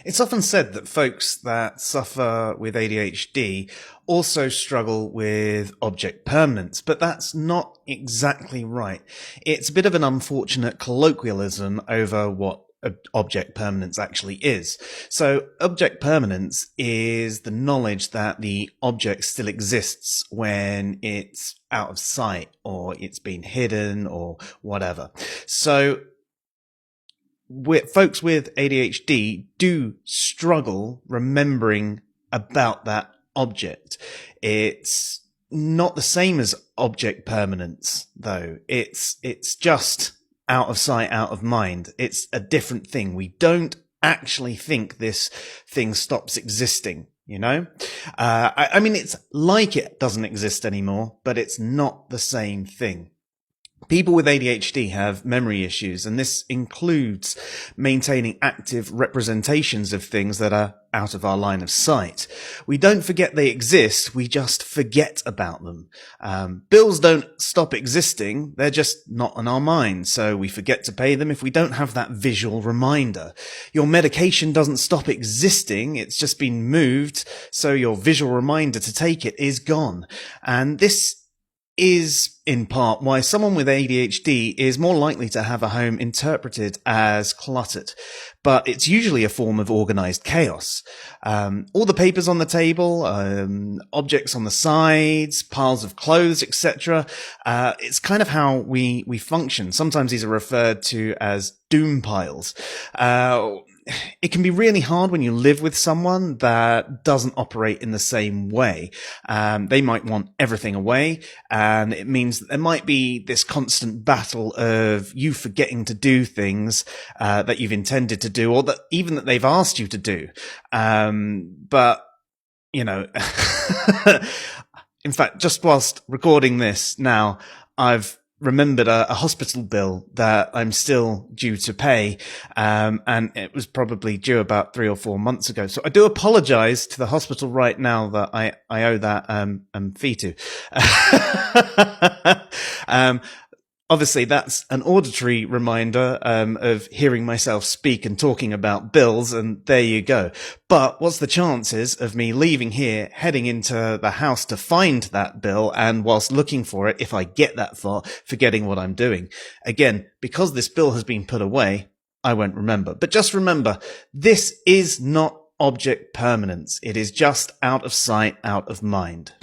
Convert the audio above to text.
It's often said that folks that suffer with ADHD also struggle with object permanence, but that's not exactly right. It's a bit of an unfortunate colloquialism over what object permanence actually is. So object permanence is the knowledge that the object still exists when it's out of sight or it's been hidden or whatever. So folks with ADHD do struggle remembering about that object. It's not the same as object permanence, though. It's just out of sight, out of mind. It's a different thing. We don't actually think this thing stops existing, you know? I mean, it's like it doesn't exist anymore, but it's not the same thing. People with ADHD have memory issues, and this includes maintaining active representations of things that are out of our line of sight. We don't forget they exist, we just forget about them. Bills don't stop existing, they're just not on our mind, so we forget to pay them if we don't have that visual reminder. Your medication doesn't stop existing, it's just been moved, so your visual reminder to take it is gone. And this is in part why someone with ADHD is more likely to have a home interpreted as cluttered, but it's usually a form of organized chaos. All the papers on the table, objects on the sides, piles of clothes, etc. It's kind of how we function. Sometimes these are referred to as doom piles. It can be really hard when you live with someone that doesn't operate in the same way. They might want everything away, and it means that there might be this constant battle of you forgetting to do things that you've intended to do, or that even that they've asked you to do. But, you know, in fact, just whilst recording this now, I've remembered a hospital bill that I'm still due to pay, and it was probably due about 3 or 4 months ago. So I do apologize to the hospital right now that I owe that fee to. Obviously, that's an auditory reminder of hearing myself speak and talking about bills, and there you go. But what's the chances of me leaving here, heading into the house to find that bill, and whilst looking for it, if I get that far, forgetting what I'm doing? Again, because this bill has been put away, I won't remember. But just remember, this is not object permanence. It is just out of sight, out of mind.